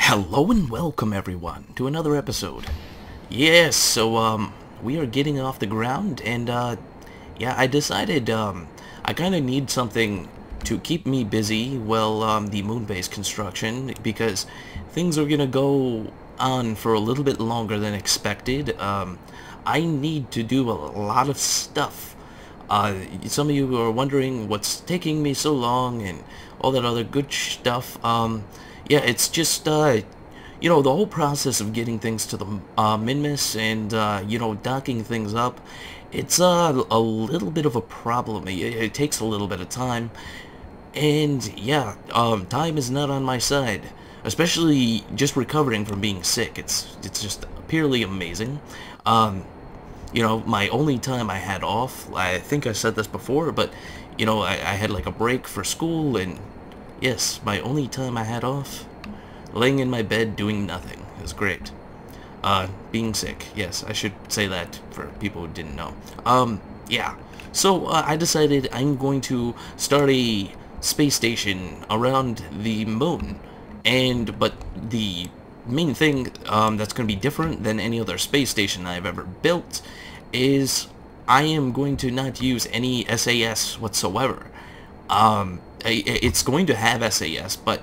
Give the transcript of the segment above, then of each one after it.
Hello and welcome everyone to another episode. Yes, so we are getting off the ground and yeah, I decided I kind of need something to keep me busy while the moon base construction, because things are gonna go on for a little bit longer than expected. I need to do a lot of stuff. Some of you are wondering what's taking me so long and all that other good stuff. Yeah, it's just, you know, the whole process of getting things to the Minmus and, you know, docking things up, it's a little bit of a problem. It takes a little bit of time, and yeah, time is not on my side, especially just recovering from being sick. It's just purely amazing. You know, my only time I had off, I think I said this before, but, you know, I had like a break for school, and yes, my only time I had off, laying in my bed doing nothing. It was great. Being sick. Yes, I should say that for people who didn't know. Yeah. So, I decided I'm going to start a space station around the moon. But the main thing that's going to be different than any other space station I've ever built is I am going to not use any SAS whatsoever. It's going to have SAS, but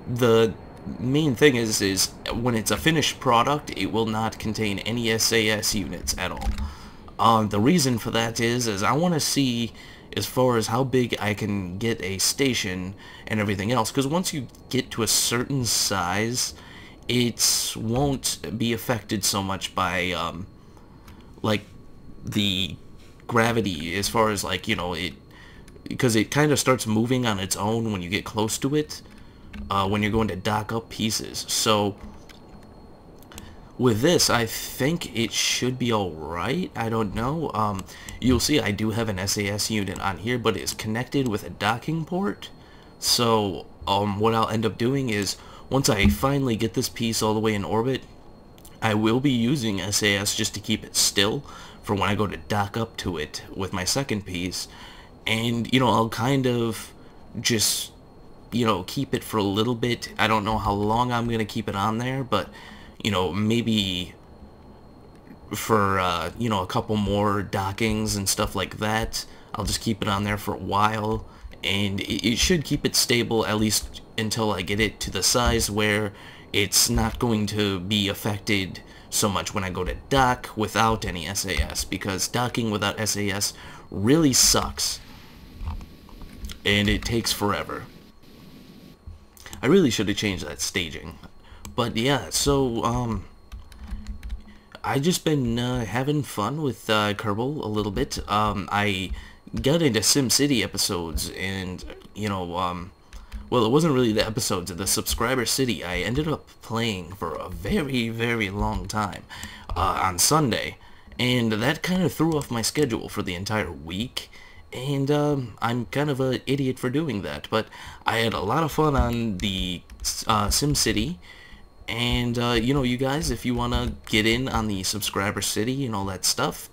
the main thing is when it's a finished product, it will not contain any SAS units at all. The reason for that is I want to see as far as how big I can get a station and everything else, because once you get to a certain size, it won't be affected so much by like the gravity, as far as, like, you know, because it kind of starts moving on its own when you get close to it, when you're going to dock up pieces. So with this, I think it should be alright. I don't know. You'll see I do have an SAS unit on here, but it's connected with a docking port. So what I'll end up doing is, once I finally get this piece all the way in orbit, I will be using SAS just to keep it still for when I go to dock up to it with my second piece. And, you know, I'll kind of just, you know, keep it for a little bit. I don't know how long I'm going to keep it on there, but, you know, maybe for, you know, a couple more dockings and stuff like that, I'll just keep it on there for a while. And it should keep it stable, at least until I get it to the size where it's not going to be affected so much when I go to dock without any SAS, because docking without SAS really sucks, and it takes forever. I really should have changed that staging. But yeah, so I just been having fun with Kerbal a little bit. I got into SimCity episodes, and, you know, well, it wasn't really the episodes of the subscriber city. I ended up playing for a very, very long time on Sunday, and that kind of threw off my schedule for the entire week, and I'm kind of an idiot for doing that, but I had a lot of fun on the SimCity. And you know, you guys, if you want to get in on the subscriber city and all that stuff,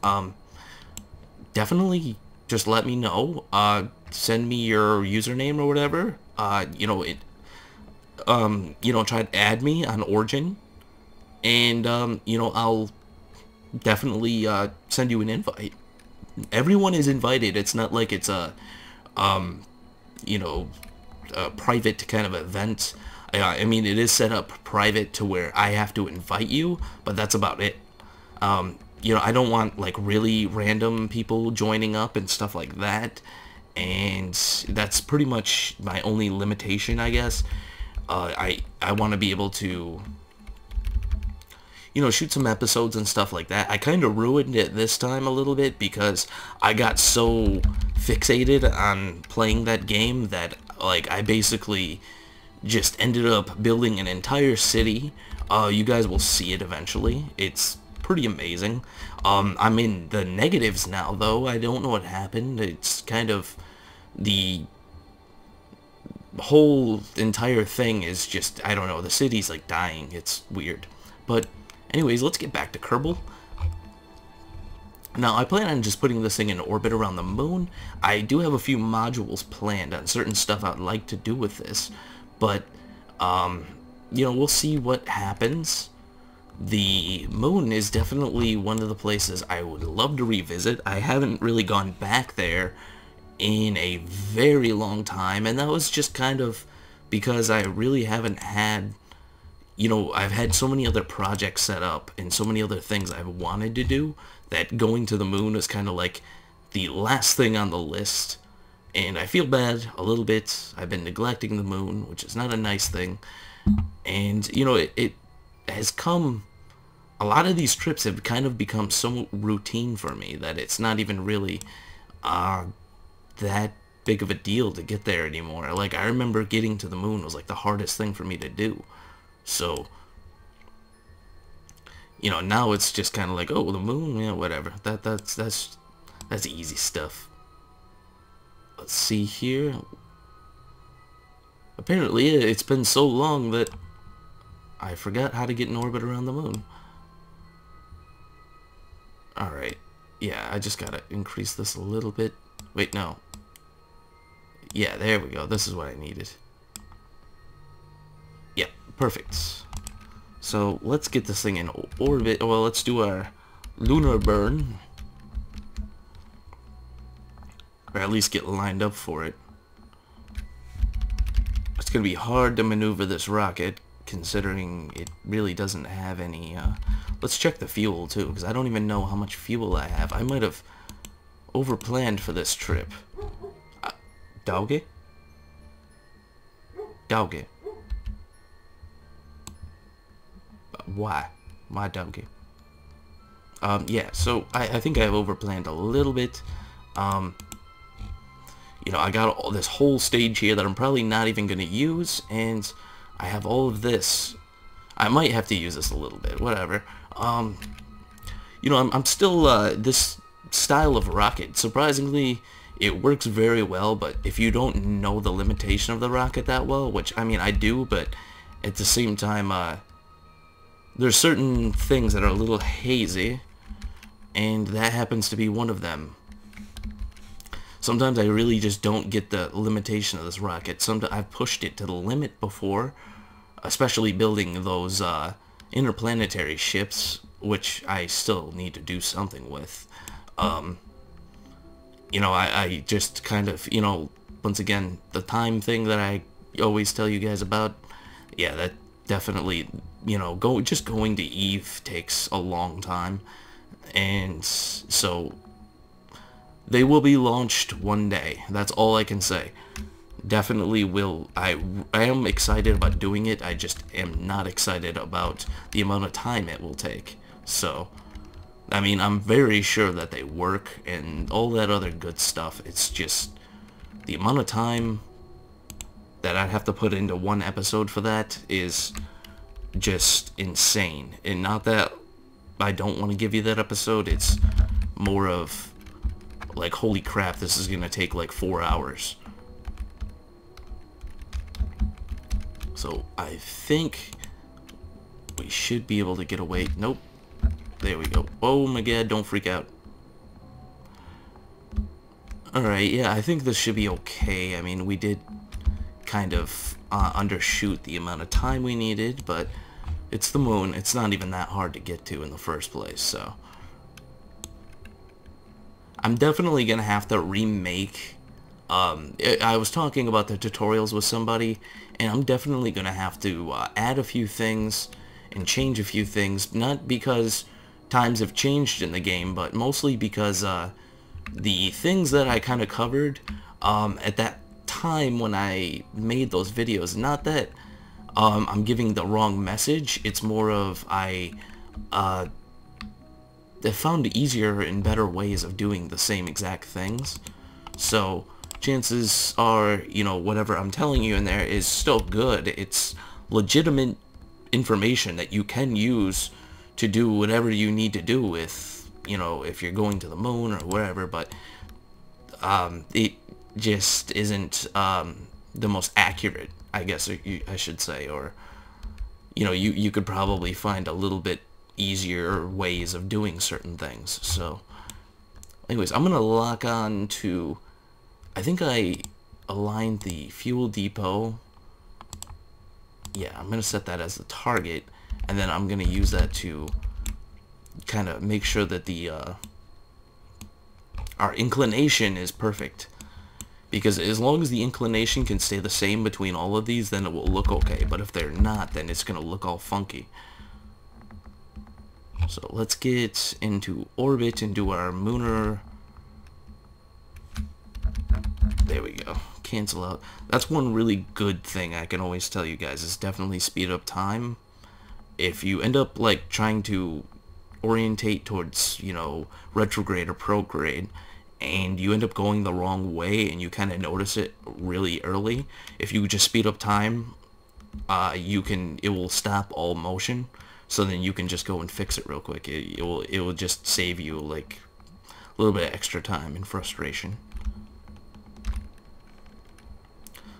definitely just let me know. Send me your username or whatever. You know, you know, try to add me on Origin, and you know, I'll definitely send you an invite. Everyone is invited. It's not like it's a you know, a private kind of event. I mean, it is set up private to where I have to invite you, but that's about it. You know, I don't want, like, really random people joining up and stuff like that, and that's pretty much my only limitation, I guess. I want to be able to, you know, shoot some episodes and stuff like that. I kind of ruined it this time a little bit because I got so fixated on playing that game that, like, I basically just ended up building an entire city. You guys will see it eventually. It's pretty amazing. I'm in the negatives now, though. I don't know what happened. It's kind of, the whole entire thing is just, I don't know, the city's like dying. It's weird. But anyways, let's get back to Kerbal. Now, I plan on just putting this thing in orbit around the moon. I do have a few modules planned on certain stuff I'd like to do with this, but we'll see what happens. The moon is definitely one of the places I would love to revisit. I haven't really gone back there in a very long time, and that was just kind of because I really haven't had, I've had so many other projects set up and so many other things I've wanted to do that going to the moon is kind of like the last thing on the list. And I feel bad a little bit. I've been neglecting the moon, which is not a nice thing. And, it has come... A lot of these trips have kind of become so routine for me that it's not even really that big of a deal to get there anymore. Like, I remember getting to the moon was like the hardest thing for me to do. So, now it's just kind of like, oh, the moon, yeah, whatever. That's easy stuff. Let's see here. Apparently, it's been so long that I forgot how to get in orbit around the moon. Alright. Yeah, I just gotta increase this a little bit. Wait, no. Yeah, there we go. This is what I needed. Yeah, perfect. So, let's get this thing in orbit. Well, let's do our lunar burn. Or at least get lined up for it. It's gonna be hard to maneuver this rocket, considering it really doesn't have any, let's check the fuel, too, because I don't even know how much fuel I have. I might have overplanned for this trip. Dauge? Dauge. Why? Why Dauge? Yeah, so I think I've overplanned a little bit. I got this whole stage here that I'm probably not even going to use, and I have all of this. I might have to use this a little bit, whatever. I'm still, this style of rocket, surprisingly, it works very well, but if you don't know the limitation of the rocket that well, which, I mean, I do, but at the same time, there's certain things that are a little hazy, and that happens to be one of them. Sometimes I really just don't get the limitation of this rocket. Sometimes I've pushed it to the limit before, especially building those interplanetary ships, which I still need to do something with. I just kind of, once again, the time thing that I always tell you guys about, yeah, that definitely, just going to Eve takes a long time, and so they will be launched one day. That's all I can say. Definitely will. I am excited about doing it. I just am not excited about the amount of time it will take. So, I mean, I'm very sure that they work and all that other good stuff. It's just the amount of time that I'd have to put into one episode for that is just insane. And not that I don't want to give you that episode. It's more of like, holy crap, this is gonna take like 4 hours. So I think we should be able to get away. Nope. There we go. Oh my god, don't freak out. Alright, yeah, I think this should be okay. I mean, we did kind of undershoot the amount of time we needed, but it's the moon. It's not even that hard to get to in the first place, so I'm definitely gonna have to remake. I was talking about the tutorials with somebody, and I'm definitely gonna have to add a few things and change a few things, not because times have changed in the game, but mostly because the things that I kind of covered at that time when I made those videos, not that I'm giving the wrong message, it's more of I found easier and better ways of doing the same exact things. So chances are, whatever I'm telling you in there is still good. It's legitimate information that you can use to do whatever you need to do with, if you're going to the moon or wherever, but it just isn't the most accurate, I guess I should say, or you could probably find a little bit easier ways of doing certain things. So anyways, I'm gonna lock on to, I think I aligned the fuel depot yeah, I'm gonna set that as the target, and then I'm gonna use that to kind of make sure that the our inclination is perfect. Because as long as the inclination can stay the same between all of these, then it will look okay. But if they're not, then it's gonna look all funky. So let's get into orbit and do our Mooner. There we go. Cancel out. That's one really good thing I can always tell you guys, is definitely speed up time. If you end up like trying to orientate towards, you know, retrograde or prograde, and you end up going the wrong way and you kind of notice it really early, if you just speed up time, it will stop all motion, so then you can just go and fix it real quick. It will just save you like a little bit of extra time and frustration.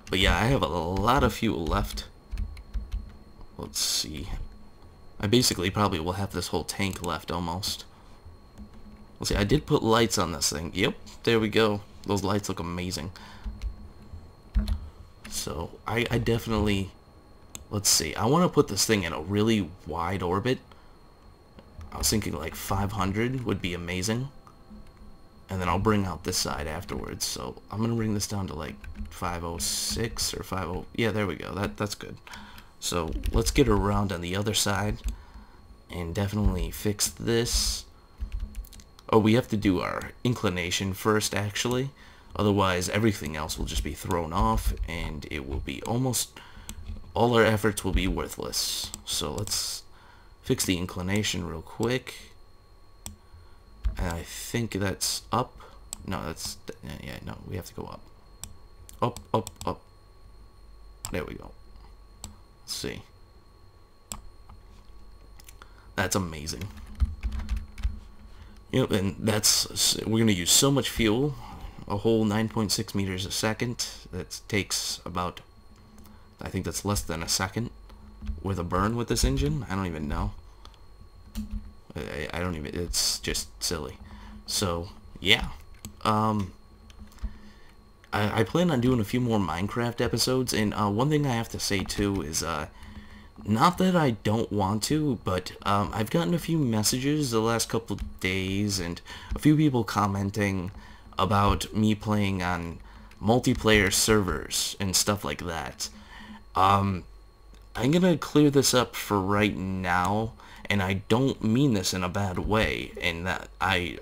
But yeah, I have a lot of fuel left. Let's see. I basically probably will have this whole tank left almost. Let's see, I did put lights on this thing. Yep, there we go. Those lights look amazing. So, I definitely... Let's see, I want to put this thing in a really wide orbit. I was thinking like 500 would be amazing. And then I'll bring out this side afterwards. So, I'm going to bring this down to like 506 or 50... Yeah, there we go. That's good. So, let's get around on the other side and definitely fix this. Oh, we have to do our inclination first, actually. Otherwise, everything else will just be thrown off, and it will be almost... all our efforts will be worthless. So let's fix the inclination real quick. And I think that's up. No, that's... yeah, no, we have to go up. Up, up, up. There we go. Let's see. That's amazing. You know, and that's... we're going to use so much fuel. A whole 9.6 meters a second. That takes about... I think that's less than a second with a burn with this engine. I don't even know. I don't even... it's just silly. So, yeah. I plan on doing a few more Minecraft episodes, and one thing I have to say too is, not that I don't want to, but I've gotten a few messages the last couple of days, and a few people commenting about me playing on multiplayer servers and stuff like that. I'm gonna clear this up for right now, and I don't mean this in a bad way, and that I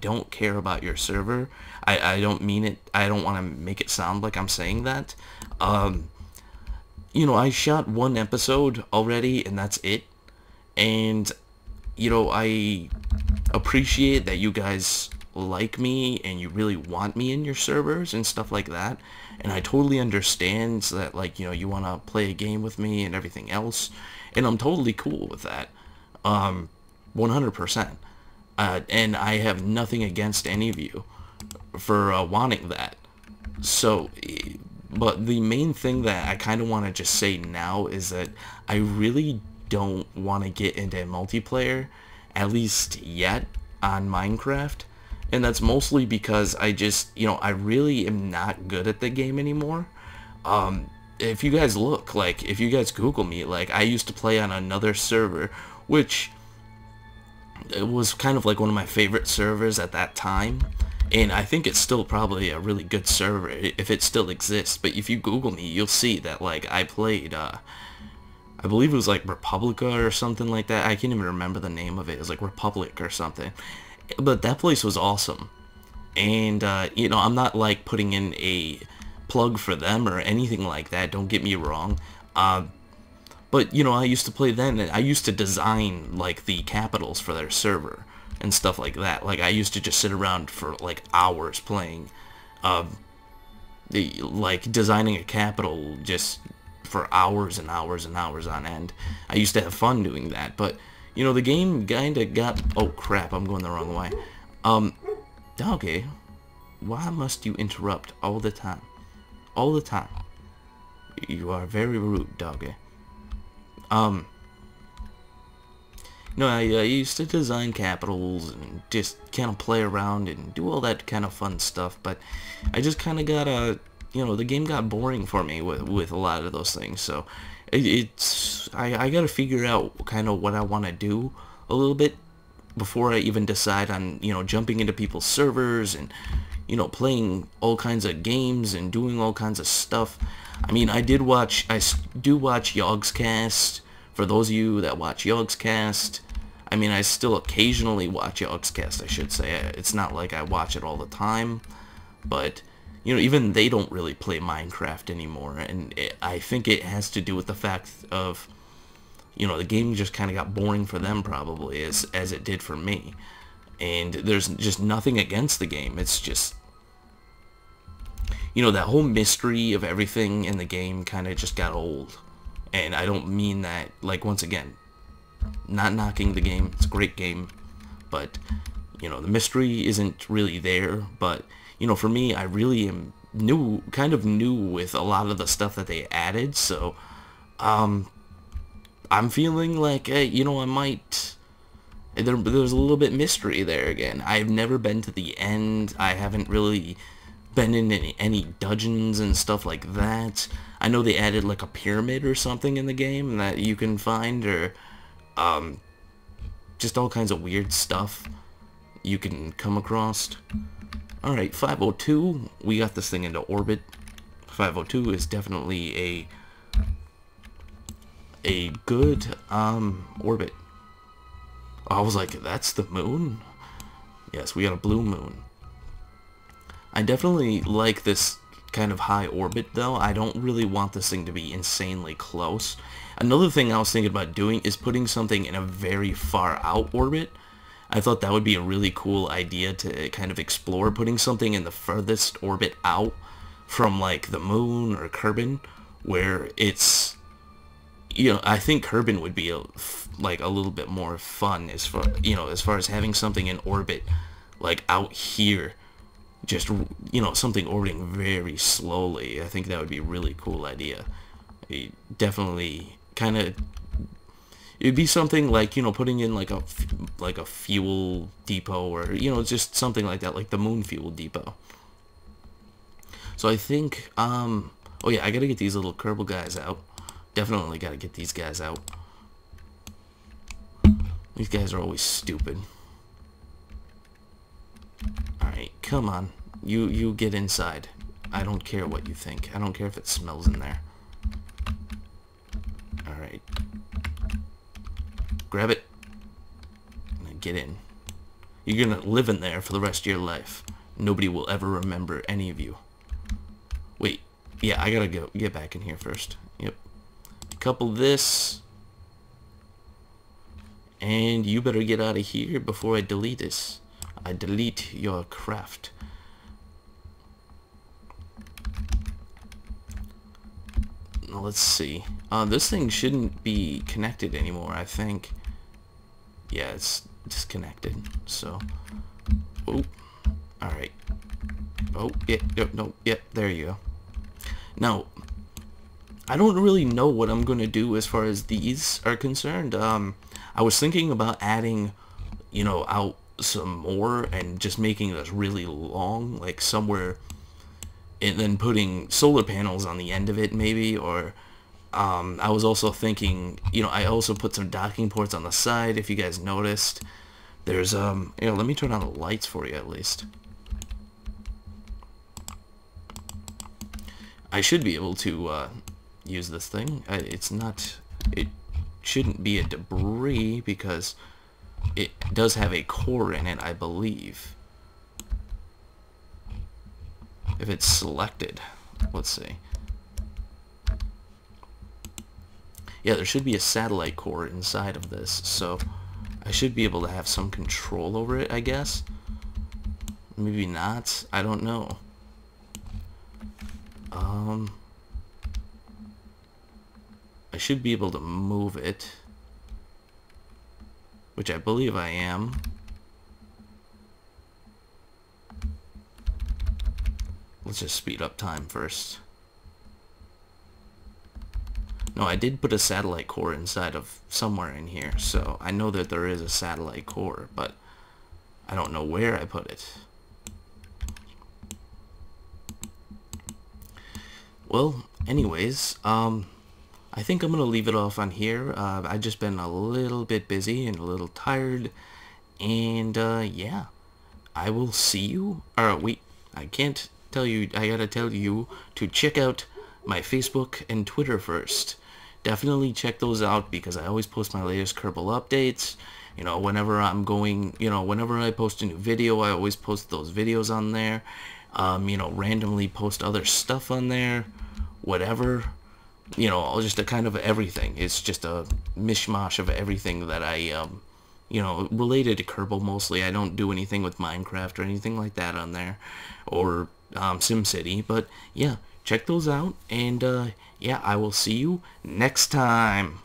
don't care about your server. I don't mean it. I don't want to make it sound like I'm saying that. You know, I shot one episode already, and that's it. And, you know, I appreciate that you guys like me and you really want me in your servers and stuff like that. And I totally understand that, like, you know, you want to play a game with me and everything else. And I'm totally cool with that. 100%. And I have nothing against any of you for wanting that. So, but the main thing that I kind of want to just say now is that I really don't want to get into multiplayer, at least yet, on Minecraft. And that's mostly because I just, you know, I really am not good at the game anymore. If you guys look, like, if you guys Google me, like, I used to play on another server, which it was kind of like one of my favorite servers at that time. And I think it's still probably a really good server if it still exists. But if you Google me, you'll see that, like, I played, I believe it was like Republica or something like that. I can't even remember the name of it. It was like Republic or something. But that place was awesome. And, you know, I'm not, like, putting in a plug for them or anything like that. Don't get me wrong. But, you know, I used to play then, and I used to design, like, the capitals for their server and stuff like that. Like, I used to just sit around for, like, hours playing, like, designing a capital just for hours and hours and hours on end. I used to have fun doing that, but, you know, the game kinda got... oh, crap, I'm going the wrong way. Doggy, why must you interrupt all the time? All the time. You are very rude, Doggy. No, I used to design capitals and just kind of play around and do all that kind of fun stuff, but I just kind of got you know, the game got boring for me with a lot of those things. So I got to figure out kind of what I want to do a little bit before I even decide on, you know, jumping into people's servers and, you know, playing all kinds of games and doing all kinds of stuff. I mean, I do watch Yogscast. For those of you that watch Yogscast, I mean, I still occasionally watch Yogscast, I should say. It's not like I watch it all the time, but, you know, even they don't really play Minecraft anymore, and I think it has to do with the fact of, you know, the game just kind of got boring for them, probably, as it did for me. And there's just nothing against the game. It's just, you know, that whole mystery of everything in the game kind of just got old. And I don't mean that, like, once again, not knocking the game. It's a great game. But, you know, the mystery isn't really there. But, you know, for me, I really am kind of new with a lot of the stuff that they added. So, I'm feeling like, you know, I might... There's a little bit mystery there again. I've never been to the end. I haven't really been in any dungeons and stuff like that. I know they added like a pyramid or something in the game that you can find, or just all kinds of weird stuff you can come across. Alright, 502, we got this thing into orbit. 502 is definitely a good orbit. I was like, that's the moon? Yes, we got a blue moon. I definitely like this kind of high orbit, though. I don't really want this thing to be insanely close. Another thing I was thinking about doing is putting something in a very far out orbit. I thought that would be a really cool idea to kind of explore, putting something in the furthest orbit out from, like, the moon or Kerbin, where it's... You know, I think Kerbin would be like a little bit more fun as far, you know, as far as having something in orbit, like out here, just, you know, something orbiting very slowly. I think that would be a really cool idea. It definitely kind of, it'd be something like, you know, putting in like a fuel depot, or, you know, just something like that, like the moon fuel depot. So I think, oh yeah, I gotta get these little Kerbal guys out. Definitely gotta get these guys out. These guys are always stupid. Alright, come on. You get inside. I don't care what you think. I don't care if it smells in there. Alright. Grab it. And get in. You're gonna live in there for the rest of your life. Nobody will ever remember any of you. Wait. Yeah, I gotta get back in here first. Yep. Couple this, and you better get out of here before I delete this. I delete your craft. Now let's see. This thing shouldn't be connected anymore, I think. Yeah, it's disconnected. So, oh, all right. Oh, yeah, no, yeah, there you go. Now, I don't really know what I'm going to do as far as these are concerned. I was thinking about adding, you know, out some more and just making this really long, like somewhere, and then putting solar panels on the end of it maybe, or I was also thinking, you know, I also put some docking ports on the side, if you guys noticed. There's, you know, let me turn on the lights for you at least. I should be able to, use this thing. It shouldn't be a debris because it does have a core in it, I believe. If it's selected, let's see. Yeah, there should be a satellite core inside of this, so I should be able to have some control over it, I guess. Maybe not, I don't know. I should be able to move it, which I believe I am. Let's just speed up time first. No, I did put a satellite core inside of somewhere in here, so I know that there is a satellite core, but I don't know where I put it. Well, anyways, I think I'm gonna leave it off on here. I've just been a little bit busy and a little tired, and yeah, I will see you. Wait, I can't tell you. I gotta tell you to check out my Facebook and Twitter first. Definitely check those out because I always post my latest Kerbal updates. You know, whenever I'm going, whenever I post a new video, I always post those videos on there. Randomly post other stuff on there, whatever. Just a kind of everything. It's just a mishmash of everything that I, related to Kerbal mostly. I don't do anything with Minecraft or anything like that on there, or SimCity. But yeah, check those out, and yeah, I will see you next time.